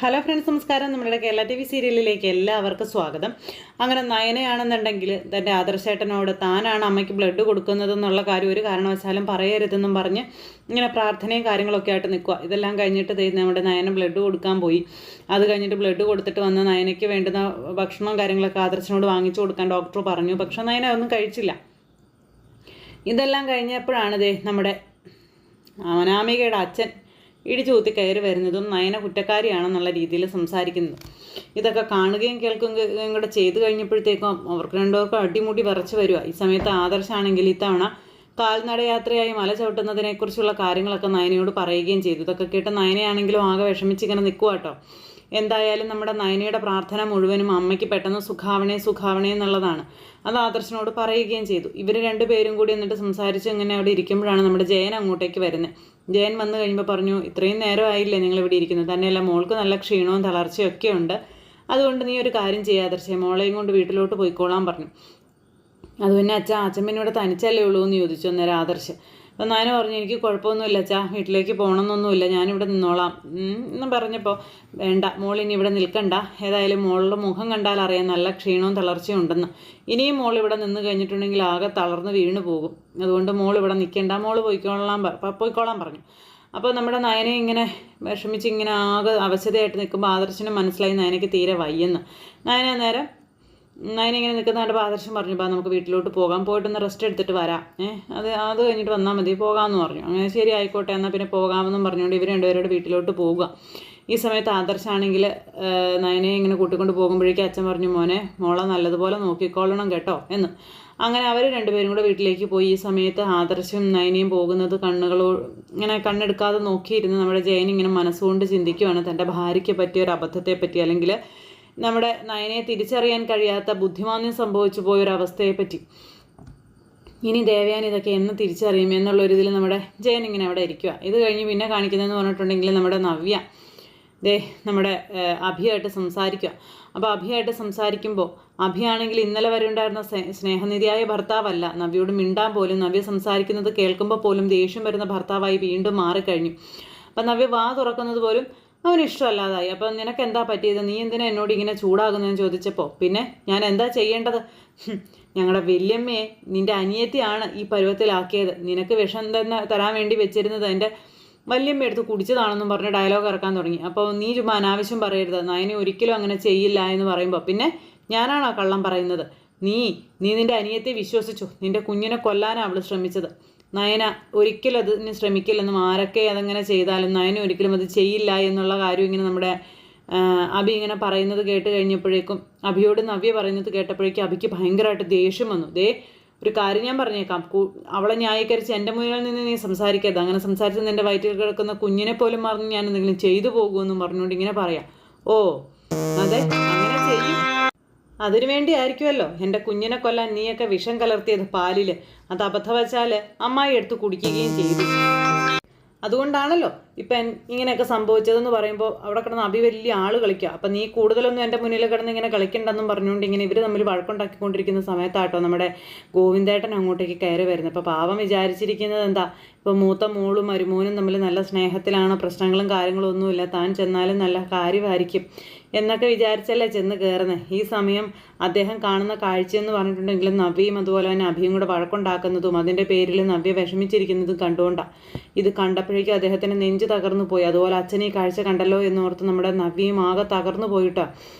Hello friends, നമസ്കാരം. നമ്മുടെ Kerala TV സീരിയലിലേക്ക് എല്ലാവർക്കും സ്വാഗതം. അങ്ങനെ നയനയാണെന്നുണ്ടെങ്കിൽ തൻ്റെ ആദർശേട്ടനോട് താനാണ് അമ്മയ്ക്ക് ബ്ലഡ് കൊടുക്കുന്നതെന്നുള്ള കാര്യം ഒരു കാരണവശാലും പറയരുതെന്നും പറഞ്ഞ് ഇങ്ങനെ പ്രാർത്ഥനയും കാര്യങ്ങളൊക്കെ ആയിട്ട് നിൽക്കുക. ഇതെല്ലാം കഴിഞ്ഞിട്ട് നമ്മുടെ നയന ബ്ലഡ് കൊടുക്കാൻ പോയി. അത് കഴിഞ്ഞിട്ട് ബ്ലഡ് കൊടുത്തിട്ട് വന്ന് നയനയ്ക്ക് വേണ്ടുന്ന ഭക്ഷണവും കാര്യങ്ങളൊക്കെ ആദർശനോട് വാങ്ങിച്ചു കൊടുക്കാൻ ഡോക്ടർ പറഞ്ഞു. പക്ഷെ നയന ഒന്നും കഴിച്ചില്ല. ഇതെല്ലാം കഴിഞ്ഞപ്പോഴാണ് നമ്മുടെ അനാമികയുടെ അച്ഛൻ ഇടിച്ചൂത്തി കയറി വരുന്നതും നയന കുറ്റക്കാരിയാണെന്നുള്ള രീതിയിൽ സംസാരിക്കുന്നത്. ഇതൊക്കെ കാണുകയും കേൾക്കുകയും കൂടെ ചെയ്തു കഴിഞ്ഞപ്പോഴത്തേക്കും അവർക്ക് രണ്ടുപേർക്കും അടിമുടി വിറച്ച് വരിക. ഈ സമയത്ത് ആദർശാണെങ്കിൽ ഇത്തവണ കാൽനടയാത്രയായി മല ചവിട്ടുന്നതിനെക്കുറിച്ചുള്ള കാര്യങ്ങളൊക്കെ നയനയോട് പറയുകയും ചെയ്തു. ഇതൊക്കെ കേട്ട് നയനയാണെങ്കിലും ആകെ വിഷമിച്ചിങ്ങനെ നിൽക്കുക കേട്ടോ. എന്തായാലും നമ്മുടെ നയനയുടെ പ്രാർത്ഥന മുഴുവനും അമ്മയ്ക്ക് പെട്ടെന്ന് സുഖാവണേ എന്നുള്ളതാണ്. അത് ആദർശനോട് പറയുകയും ചെയ്തു. ഇവർ രണ്ടുപേരും കൂടി എന്നിട്ട് സംസാരിച്ച് ഇങ്ങനെ അവിടെ ഇരിക്കുമ്പോഴാണ് നമ്മുടെ ജയൻ അങ്ങോട്ടേക്ക് വരുന്നത്. ജയൻ വന്നു കഴിയുമ്പോൾ പറഞ്ഞു, ഇത്രയും നേരമായില്ലേ നിങ്ങളിവിടെ ഇരിക്കുന്നത്, തന്നെയല്ല മോൾക്ക് നല്ല ക്ഷീണവും തളർച്ചയും ഒക്കെ ഉണ്ട്. അതുകൊണ്ട് നീ ഒരു കാര്യം ചെയ്യാദർശേ, മോളെയും കൊണ്ട് വീട്ടിലോട്ട് പോയിക്കോളാൻ പറഞ്ഞു. അത് പിന്നെ അച്ഛൻ പിന്നെ ഇവിടെ തനിച്ചല്ലേ ഉള്ളൂ എന്ന് ചോദിച്ചു അന്നേരം ആദർശ്. അപ്പം നയന പറഞ്ഞു, എനിക്ക് കുഴപ്പമൊന്നുമില്ല അച്ഛാ, വീട്ടിലേക്ക് പോകണമെന്നൊന്നുമില്ല, ഞാനിവിടെ നിന്നോളാം എന്ന് പറഞ്ഞപ്പോൾ വേണ്ട മോളിനി ഇവിടെ നിൽക്കണ്ട, ഏതായാലും മോളുടെ മുഖം കണ്ടാൽ അറിയാം നല്ല ക്ഷീണവും തളർച്ചയും ഉണ്ടെന്ന്. ഇനിയും മോൾ ഇവിടെ നിന്ന് കഴിഞ്ഞിട്ടുണ്ടെങ്കിൽ ആകെ തളർന്ന് വീണ് പോകും. അതുകൊണ്ട് മോൾ ഇവിടെ നിൽക്കേണ്ട, മോൾ പോയിക്കോളാൻ പറഞ്ഞു. അപ്പോൾ നമ്മുടെ നയനെ ഇങ്ങനെ വിഷമിച്ച് ഇങ്ങനെ ആകെ അവശതയായിട്ട് നിൽക്കുമ്പോൾ ആദർശന് മനസ്സിലായി നയനയ്ക്ക് തീരെ വയ്യെന്ന്. നയന ഇങ്ങനെ നിൽക്കുന്ന കണ്ടപ്പോൾ ആദർശം പറഞ്ഞു, നമുക്ക് വീട്ടിലോട്ട് പോകാം, പോയിട്ടൊന്ന് റെസ്റ്റ് എടുത്തിട്ട് വരാം, അത് കഴിഞ്ഞിട്ട് വന്നാൽ മതി, പോകാമെന്ന് പറഞ്ഞു. അങ്ങനെ ശരി ആയിക്കോട്ടെ എന്നാൽ പിന്നെ പോകാമെന്നും പറഞ്ഞുകൊണ്ട് ഇവർ രണ്ടുപേരോട് വീട്ടിലോട്ട് പോവുക. ഈ സമയത്ത് ആദർശാണെങ്കിൽ നയനയെ ഇങ്ങനെ കൂട്ടിക്കൊണ്ട് പോകുമ്പോഴേക്കും അച്ഛൻ പറഞ്ഞു, മോളെ നല്ലതുപോലെ നോക്കിക്കോളണം കേട്ടോ എന്ന്. അങ്ങനെ അവർ രണ്ടുപേരും കൂടെ വീട്ടിലേക്ക് പോയി. ഈ സമയത്ത് ആദർശം നയനയും പോകുന്നത് ഇങ്ങനെ കണ്ണെടുക്കാതെ നോക്കിയിരുന്ന് നമ്മുടെ ജയൻ ഇങ്ങനെ മനസ്സുകൊണ്ട് ചിന്തിക്കുകയാണ് തൻ്റെ ഭാര്യയ്ക്ക് പറ്റിയ ഒരു അബദ്ധത്തെപ്പറ്റി, അല്ലെങ്കിൽ നമ്മുടെ നയനയെ തിരിച്ചറിയാൻ കഴിയാത്ത ബുദ്ധിമാന്യം സംഭവിച്ചു പോയൊരവസ്ഥയെപ്പറ്റി. ഇനി ദേവയാൻ ഇതൊക്കെ എന്ന് തിരിച്ചറിയും എന്നുള്ളൊരിതിൽ നമ്മുടെ ജയൻ ഇങ്ങനെ അവിടെ ഇരിക്കുക. ഇത് കഴിഞ്ഞ് പിന്നെ കാണിക്കുന്നതെന്ന് പറഞ്ഞിട്ടുണ്ടെങ്കിൽ നമ്മുടെ നവ്യ നമ്മുടെ അഭിയായിട്ട് സംസാരിക്കുക. അപ്പോൾ അഭിയായിട്ട് സംസാരിക്കുമ്പോൾ അഭിയാണെങ്കിൽ ഇന്നലെ വരെ ഉണ്ടായിരുന്ന സ്നേഹനിധിയായ ഭർത്താവല്ല, നവ്യയോട് മിണ്ടാൻ പോലും, നവ്യ സംസാരിക്കുന്നത് കേൾക്കുമ്പോൾ പോലും ദേഷ്യം വരുന്ന ഭർത്താവായി വീണ്ടും മാറിക്കഴിഞ്ഞു. അപ്പം നവ്യ വാ തുറക്കുന്നത് പോലും അവന് ഇഷ്ടമല്ലാതായി. അപ്പം നിനക്ക് എന്താ പറ്റിയത്, നീ എന്തിനാ എന്നോട് ഇങ്ങനെ ചൂടാകുന്നതെന്ന് ചോദിച്ചപ്പോൾ പിന്നെ ഞാൻ എന്താ ചെയ്യേണ്ടത്, ഞങ്ങളുടെ വല്യമ്മയെ നിൻ്റെ അനിയത്തിയാണ് ഈ പരുവത്തിലാക്കിയത്, നിനക്ക് വിഷം തന്നെ തരാൻ വേണ്ടി വെച്ചിരുന്നത് എൻ്റെ വല്യമ്മ എടുത്ത് കുടിച്ചതാണെന്നും പറഞ്ഞ് ഡയലോഗ് ഇറക്കാൻ തുടങ്ങി. അപ്പോൾ നീ ചുമ്മാ അനാവശ്യം പറയരുത്, നയനെ ഒരിക്കലും അങ്ങനെ ചെയ്യില്ല എന്ന് പറയുമ്പോൾ പിന്നെ ഞാനാണോ കള്ളം പറയുന്നത്, നീ നിൻ്റെ അനിയത്തെ വിശ്വസിച്ചു, നിൻ്റെ കുഞ്ഞിനെ കൊല്ലാനാണ് അവൾ ശ്രമിച്ചത്, നയന ഒരിക്കലും അതിന് ശ്രമിക്കില്ലെന്നും ആരൊക്കെ അതങ്ങനെ ചെയ്താലും നയന ഒരിക്കലും അത് ചെയ്യില്ല എന്നുള്ള കാര്യം ഇങ്ങനെ നമ്മുടെ അഭി ഇങ്ങനെ പറയുന്നത് കേട്ട് കഴിഞ്ഞപ്പോഴേക്കും, അഭിയോട് നവ്യ പറയുന്നത് കേട്ടപ്പോഴേക്കും അഭിക്ക് ഭയങ്കരമായിട്ട് ദേഷ്യം വന്നു. ഒരു കാര്യം ഞാൻ പറഞ്ഞേക്കാം, അവളെ ന്യായീകരിച്ച് എൻ്റെ മുന്നിൽ നിന്ന് നീ സംസാരിക്കരുത്, അങ്ങനെ സംസാരിച്ച് നിൻ്റെ വയറ്റിൽ കിടക്കുന്ന കുഞ്ഞിനെ പോലും മറന്ന് ഞാൻ എന്തെങ്കിലും ചെയ്തു പോകുമെന്നും പറഞ്ഞുകൊണ്ട് ഇങ്ങനെ പറയാം. ഓ അതെ, അങ്ങനെ ചെയ്യും, അതിനുവേണ്ടി ആയിരിക്കുമല്ലോ എൻ്റെ കുഞ്ഞിനെ കൊല്ലാൻ നീയൊക്കെ വിഷം കലർത്തിയത് പാലിൽ, അത് അബദ്ധവച്ചാൽ അമ്മായി എടുത്ത് കുടിക്കുകയും ചെയ്തു, അതുകൊണ്ടാണല്ലോ ഇപ്പം ഇങ്ങനെയൊക്കെ സംഭവിച്ചതെന്ന് പറയുമ്പോൾ അവിടെ കിടന്ന് അഭി വലിയ ആൾ കളിക്കുക. അപ്പം നീ കൂടുതലൊന്നും എൻ്റെ മുന്നിൽ കിടന്ന് ഇങ്ങനെ കളിക്കണ്ടെന്നും പറഞ്ഞുകൊണ്ട് ഇങ്ങനെ ഇവർ തമ്മിൽ വഴക്കുണ്ടാക്കിക്കൊണ്ടിരിക്കുന്ന സമയത്താട്ടോ നമ്മുടെ ഗോവിന്ദേട്ടൻ അങ്ങോട്ടേക്ക് കയറി വരുന്നത്. അപ്പോൾ പാവം വിചാരിച്ചിരിക്കുന്നത് എന്താ, ഇപ്പോൾ മൂത്ത മോളും മരുമോനും തമ്മിൽ നല്ല സ്നേഹത്തിലാണ്, പ്രശ്നങ്ങളും കാര്യങ്ങളും ഒന്നുമില്ല, താൻ ചെന്നാലും നല്ല കാര്യമായിരിക്കും എന്നൊക്കെ വിചാരിച്ചല്ലേ ചെന്ന് കയറുന്നത്. ഈ സമയം അദ്ദേഹം കാണുന്ന കാഴ്ചയെന്ന് പറഞ്ഞിട്ടുണ്ടെങ്കിൽ നവ്യയും അതുപോലെ തന്നെ അഭിയും കൂടെ വഴക്കുണ്ടാക്കുന്നതും അതിൻ്റെ പേരിൽ നവ്യ വിഷമിച്ചിരിക്കുന്നതും കണ്ടുകൊണ്ടാണ്. ഇത് കണ്ടപ്പോഴേക്കും അദ്ദേഹത്തിന് നെഞ്ച് തകർന്നു പോയി. അതുപോലെ അച്ഛൻ ഈ കാഴ്ച കണ്ടല്ലോ എന്നോർത്ത് നമ്മുടെ നവ്യയും ആകെ തകർന്നു പോയിട്ടാണ്.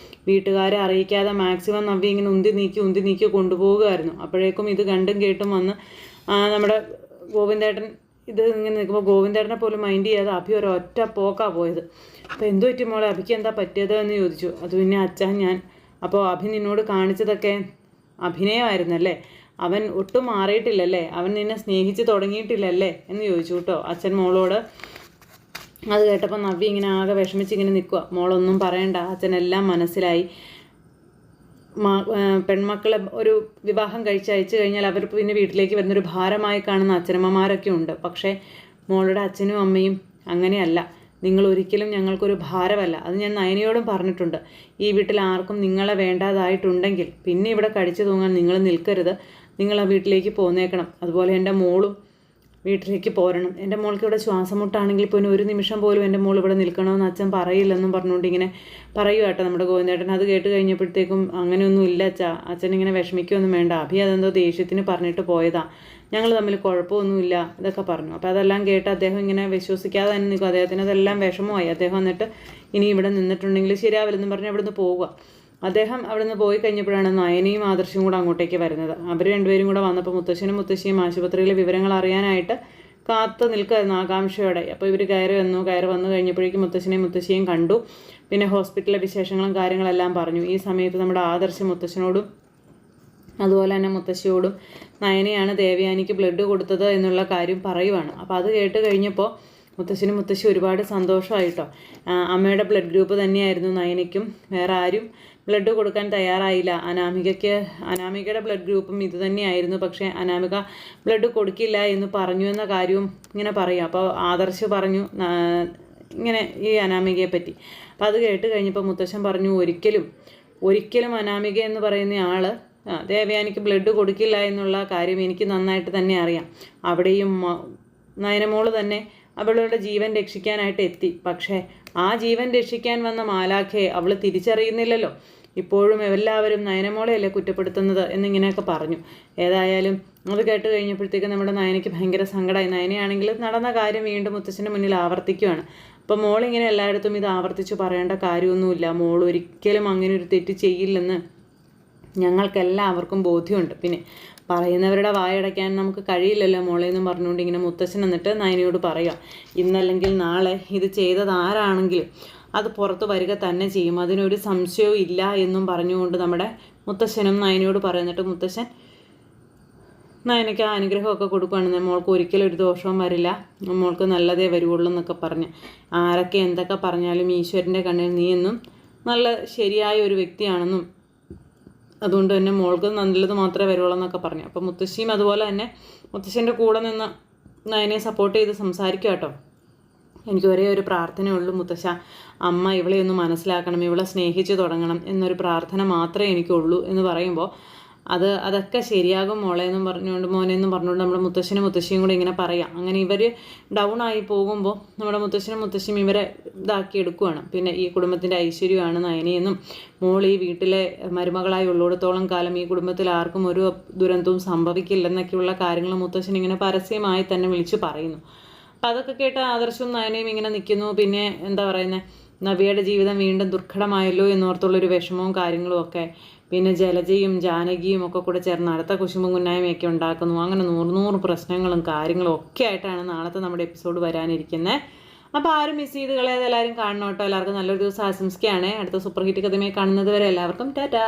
വീട്ടുകാരെ അറിയിക്കാതെ മാക്സിമം നവ്യ ഇങ്ങനെ ഉന്തി നീക്കി കൊണ്ടുപോകുമായിരുന്നു. അപ്പോഴേക്കും ഇത് കണ്ടും കേട്ടും വന്ന് നമ്മുടെ ഗോവിന്ദേട്ടൻ ഇത് ഇങ്ങനെ നിൽക്കുമ്പോൾ ഗോവിന്ദേട്ടനെ പോലും മൈൻഡ് ചെയ്യാതെ അഭി ഒരൊറ്റ പോക്കാണ് പോയത്. അപ്പോൾ എന്തു പറ്റി മോളെ, അഭിക്ക് എന്താ പറ്റിയത് എന്ന് ചോദിച്ചു. അത് പിന്നെ അപ്പോൾ അഭി നിന്നോട് കാണിച്ചതൊക്കെ അഭിനയമായിരുന്നല്ലേ, അവൻ ഒട്ടും മാറിയിട്ടില്ലല്ലേ, അവൻ നിന്നെ സ്നേഹിച്ച് തുടങ്ങിയിട്ടില്ലല്ലേ എന്ന് ചോദിച്ചു കേട്ടോ അച്ഛൻ മോളോട്. അത് കേട്ടപ്പോൾ നവ്യ ഇങ്ങനെ ആകെ വിഷമിച്ചിങ്ങനെ നിൽക്കുക. മോളൊന്നും പറയണ്ട, അച്ഛനെല്ലാം മനസ്സിലായി, പെൺമക്കളെ ഒരു വിവാഹം കഴിച്ചയച്ചു കഴിഞ്ഞാൽ അവർ പിന്നെ വീട്ടിലേക്ക് വരുന്നൊരു ഭാരമായി കാണുന്ന അച്ഛനമ്മമാരൊക്കെ ഉണ്ട്. പക്ഷേ മോളുടെ അച്ഛനും അമ്മയും അങ്ങനെയല്ല, നിങ്ങൾ ഒരിക്കലും ഞങ്ങൾക്കൊരു ഭാരമല്ല. അത് ഞാൻ നയനയോടും പറഞ്ഞിട്ടുണ്ട്. ഈ വീട്ടിൽ ആർക്കും നിങ്ങളെ വേണ്ടാതായിട്ടുണ്ടെങ്കിൽ പിന്നെ ഇവിടെ കടിച്ചു തൂങ്ങാൻ നിങ്ങൾ നിൽക്കരുത്, നിങ്ങൾ ആ വീട്ടിലേക്ക് പോന്നേക്കണം. അതുപോലെ എൻ്റെ മോളും വീട്ടിലേക്ക് പോരണം. എൻ്റെ മോൾക്ക് ഇവിടെ ശ്വാസം മുട്ടാണെങ്കിൽ പോലും ഒരു നിമിഷം പോലും എൻ്റെ മോൾ ഇവിടെ നിൽക്കണമെന്ന് അച്ഛൻ പറയില്ലെന്നും പറഞ്ഞുകൊണ്ട് ഇങ്ങനെ പറയുക കേട്ടോ നമ്മുടെ ഗോവിന്ദേട്ടൻ. അത് കേട്ട് കഴിഞ്ഞപ്പോഴത്തേക്കും അങ്ങനെയൊന്നും ഇല്ല അച്ഛാ, അച്ഛൻ ഇങ്ങനെ വിഷമിക്കൊന്നും വേണ്ട, അഭി അതെന്തോ ദേഷ്യത്തിന് പറഞ്ഞിട്ട് പോയതാ, ഞങ്ങൾ തമ്മിൽ കുഴപ്പമൊന്നുമില്ല ഇതൊക്കെ പറഞ്ഞു. അപ്പോൾ അതെല്ലാം കേട്ട് അദ്ദേഹം ഇങ്ങനെ വിശ്വസിക്കാതെ തന്നെ നിൽക്കും. അദ്ദേഹത്തിന് അതെല്ലാം വിഷമമായി. അദ്ദേഹം എന്നിട്ട് ഇനി ഇവിടെ നിന്നിട്ടുണ്ടെങ്കിൽ ശരിയാവില്ലെന്നും പറഞ്ഞ് അവിടെ നിന്ന് പോവുക. അദ്ദേഹം അവിടെ നിന്ന് പോയി കഴിഞ്ഞപ്പോഴാണ് നയനയും ആദർശവും കൂടെ അങ്ങോട്ടേക്ക് വരുന്നത്. അവർ രണ്ടുപേരും കൂടെ വന്നപ്പോൾ മുത്തശ്ശനും മുത്തശ്ശിയും ആശുപത്രിയിലെ വിവരങ്ങൾ അറിയാനായിട്ട് കാത്തു നിൽക്കുമായിരുന്നു ആകാംക്ഷയോടെ. അപ്പോൾ ഇവർ കയറി വന്നു കഴിഞ്ഞപ്പോഴേക്കും മുത്തശ്ശനെയും മുത്തശ്ശിയും കണ്ടു. പിന്നെ ഹോസ്പിറ്റലിലെ വിശേഷങ്ങളും കാര്യങ്ങളെല്ലാം പറഞ്ഞു. ഈ സമയത്ത് നമ്മുടെ ആദർശ് മുത്തശ്ശനോടും അതുപോലെ തന്നെ മുത്തശ്ശിയോടും നയനയാണ് ദേവയാനിക്ക് ബ്ലഡ് കൊടുത്തത് എന്നുള്ള കാര്യം പറയുവാണ്. അപ്പോൾ അത് കേട്ട് കഴിഞ്ഞപ്പോൾ മുത്തശ്ശനും മുത്തശ്ശി ഒരുപാട് സന്തോഷമായിട്ടോ. അമ്മയുടെ ബ്ലഡ് ഗ്രൂപ്പ് തന്നെയായിരുന്നു നയനയ്ക്കും, വേറെ ആരും ബ്ലഡ് കൊടുക്കാൻ തയ്യാറായില്ല. അനാമികയുടെ ബ്ലഡ് ഗ്രൂപ്പും ഇത് തന്നെയായിരുന്നു. പക്ഷേ അനാമിക ബ്ലഡ് കൊടുക്കില്ല എന്ന് പറഞ്ഞു എന്ന കാര്യവും ഇങ്ങനെ പറയും. അപ്പോൾ ആദർശ് പറഞ്ഞു ഇങ്ങനെ ഈ അനാമികയെ പറ്റി. അപ്പോൾ അത് കേട്ട് കഴിഞ്ഞപ്പോൾ മുത്തശ്ശൻ പറഞ്ഞു, ഒരിക്കലും അനാമിക എന്ന് പറയുന്ന ആൾ ദേവയാനിക്ക് ബ്ലഡ് കൊടുക്കില്ല എന്നുള്ള കാര്യം എനിക്ക് നന്നായിട്ട് തന്നെ അറിയാം. അവിടെയും നയനമോള് തന്നെ അവളുടെ ജീവൻ രക്ഷിക്കാനായിട്ട് എത്തി. പക്ഷേ ആ ജീവൻ രക്ഷിക്കാൻ വന്ന മാലാഖയെ അവൾ തിരിച്ചറിയുന്നില്ലല്ലോ. ഇപ്പോഴും എല്ലാവരും നയനമോളെയല്ലേ കുറ്റപ്പെടുത്തുന്നത് എന്നിങ്ങനെയൊക്കെ പറഞ്ഞു. ഏതായാലും അത് കേട്ട് കഴിഞ്ഞപ്പോഴത്തേക്ക് നമ്മുടെ നയനയ്ക്ക് ഭയങ്കര സങ്കടമായി. നയനയാണെങ്കിൽ നടന്ന കാര്യം വീണ്ടും മുത്തശ്ശൻ്റെ മുന്നിൽ ആവർത്തിക്കുകയാണ്. അപ്പോൾ മോളിങ്ങനെ എല്ലായിടത്തും ഇത് ആവർത്തിച്ച് പറയേണ്ട കാര്യമൊന്നുമില്ല, മോൾ ഒരിക്കലും അങ്ങനെ ഒരു തെറ്റ് ചെയ്യില്ലെന്ന് ഞങ്ങൾക്കെല്ലാവർക്കും ബോധ്യമുണ്ട്. പിന്നെ പറയുന്നവരുടെ വായടയ്ക്കാൻ നമുക്ക് കഴിയില്ലല്ലോ മോളെ എന്നും പറഞ്ഞുകൊണ്ട് ഇങ്ങനെ മുത്തശ്ശൻ എന്നിട്ട് നയനയോട് പറയുക, ഇന്നല്ലെങ്കിൽ നാളെ ഇത് ചെയ്തത് ആരാണെങ്കിലും അത് പുറത്ത് വരിക തന്നെ ചെയ്യും, അതിനൊരു സംശയവും ഇല്ല എന്നും പറഞ്ഞുകൊണ്ട് നമ്മുടെ മുത്തശ്ശനും നയനയോട് പറയുന്നിട്ട് മുത്തശ്ശൻ നയനയ്ക്ക് അനുഗ്രഹമൊക്കെ കൊടുക്കുകയാണെന്ന്, മോൾക്ക് ഒരിക്കലും ഒരു ദോഷവും വരില്ല, മോൾക്ക് നല്ലതേ വരുള്ളൂ എന്നൊക്കെ പറഞ്ഞ്. ആരൊക്കെ എന്തൊക്കെ പറഞ്ഞാലും ഈശ്വരൻ്റെ കണ്ണിൽ നീ എന്നും നല്ല ശരിയായ ഒരു വ്യക്തിയാണെന്നും അതുകൊണ്ട് തന്നെ മോൾക്ക് നല്ലത് മാത്രമേ വരുള്ളൂ എന്നൊക്കെ പറഞ്ഞു. അപ്പോൾ മുത്തശ്ശിയും അതുപോലെ തന്നെ മുത്തശ്ശൻ്റെ കൂടെ നിന്ന് നയനെ സപ്പോർട്ട് ചെയ്ത് സംസാരിക്കുക കേട്ടോ. എനിക്ക് ഒരേ ഒരു പ്രാർത്ഥനയുള്ളൂ മുത്തശ്ശ, അമ്മ ഇവളെ ഒന്ന് മനസ്സിലാക്കണം, ഇവളെ സ്നേഹിച്ച് തുടങ്ങണം എന്നൊരു പ്രാർത്ഥന മാത്രമേ എനിക്കുള്ളൂ എന്ന് പറയുമ്പോൾ അതൊക്കെ ശരിയാകും മോളെ എന്നും പറഞ്ഞുകൊണ്ട് മോനെ എന്നും പറഞ്ഞുകൊണ്ട് നമ്മുടെ മുത്തശ്ശനും മുത്തശ്ശിയും കൂടെ ഇങ്ങനെ പറയാം. അങ്ങനെ ഇവർ ഡൗൺ ആയി പോകുമ്പോൾ നമ്മുടെ മുത്തശ്ശനും മുത്തശ്ശിയും ഇവരെ ഇതാക്കിയെടുക്കുകയാണ്. പിന്നെ ഈ കുടുംബത്തിൻ്റെ ഐശ്വര്യമാണ് നയനയെന്നും മോൾ ഈ വീട്ടിലെ മരുമകളായി ഉള്ളിടത്തോളം കാലം ഈ കുടുംബത്തിൽ ആർക്കും ഒരു ദുരന്തവും സംഭവിക്കില്ലെന്നൊക്കെയുള്ള കാര്യങ്ങൾ മുത്തശ്ശൻ ഇങ്ങനെ പരസ്യമായി തന്നെ വിളിച്ച് പറയുന്നു. അപ്പം അതൊക്കെ കേട്ട് ആദർശവും നയനയും ഇങ്ങനെ നിൽക്കുന്നു. പിന്നെ എന്താ പറയുന്നത്, നവ്യയുടെ ജീവിതം വീണ്ടും ദുർഘടമായല്ലോ എന്നോർത്തുള്ളൊരു വിഷമവും കാര്യങ്ങളും ഒക്കെ. പിന്നെ ജലജയും ജാനകിയും ഒക്കെ കൂടെ ചേർന്ന് അടുത്ത കുശുമ്പും കുന്നായ്മയൊക്കെ ഉണ്ടാക്കുന്നു. അങ്ങനെ 100 പ്രശ്നങ്ങളും കാര്യങ്ങളും ഒക്കെ ആയിട്ടാണ് നാളത്തെ നമ്മുടെ എപ്പിസോഡ് വരാനിരിക്കുന്നത്. അപ്പോൾ ആരും മിസ് ചെയ്ത് കളയാതെ എല്ലാവരും കാണണം കേട്ടോ. എല്ലാവർക്കും നല്ലൊരു ദിവസം ആശംസിക്കുകയാണ്. അടുത്ത സൂപ്പർ ഹിറ്റ് കഥയുമായി കാണുന്നത് വരെ എല്ലാവർക്കും ടാറ്റാ.